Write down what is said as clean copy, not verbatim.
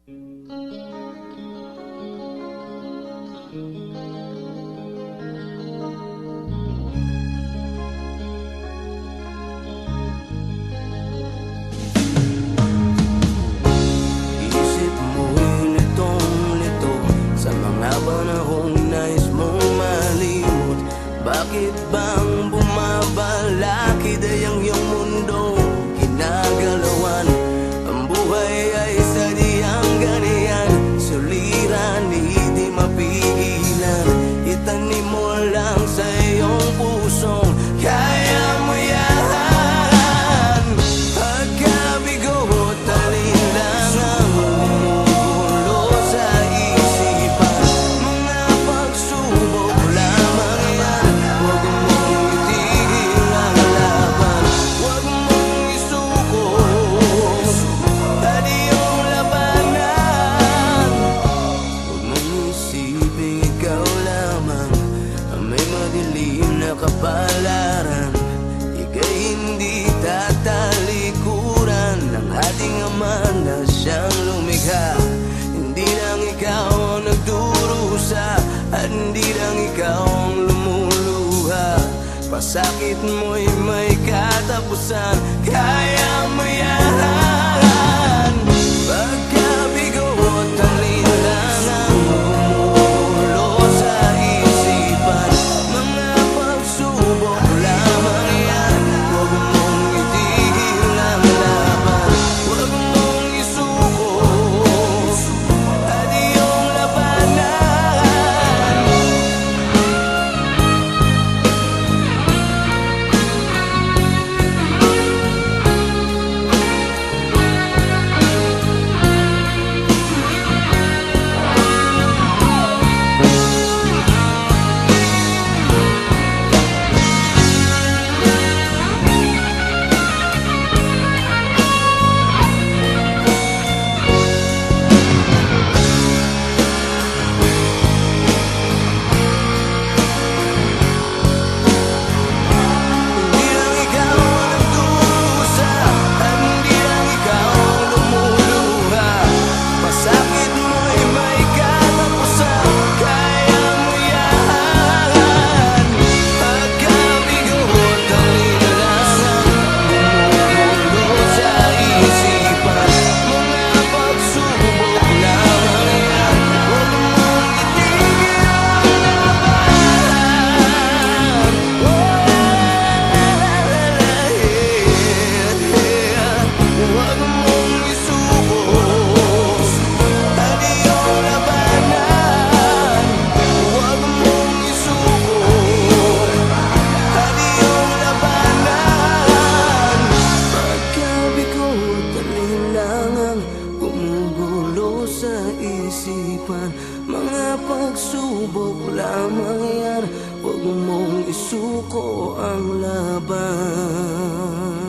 Isip mo'y litong-lito sa mga panahong nais mong malimot. Bakit bang bumabalakid ay ang iyong mundo ginagalawan? Ang buhay ay sadyang ganyan, suliran, hindi mapigilan. Itanim mo lang sa iyong pusong kaya mo yan. Pagkabigo at alinlangang bumubulo sa isipan, mga pagsubok lamang yan. Huwag mong itigil ang laban, huwag mong isuko at iyong labanan. Huwag mong isipin ikaw lamang ang may madilim na kapalaran. Ika'y hindi tatalikuran ng ating Ama na siyang lumikha. Hindi lang ikaw ang nagdurusa at hindi lang ikaw ang lumuluha. Pasakit mo'y may katapusan, kaya mo yan. Pagkabigo at alinlangang bumubulo sa isipan, mga pagsubok lamang yan. Huwag mong itigil ang laban, huwag mong isuko at iyong labanan. Hindi lang ikaw ang nagdurusa at hindi lang ikaw ang lumuluha. Pasakit mo'y may katapusan, kaya mo yan. Pagkabigo at alinlangang bumubulo sa isipan, mga pagsubok lamang yan. Huwag mong itigil ang laban, huwag mong isuko at iyong labanan. Huwag mong isuko at iyong labanan. Pagkabigo at alinlangang gumugulo sa isipan, mga pagsubok lamang yan. Huwag mong isuko ang laban.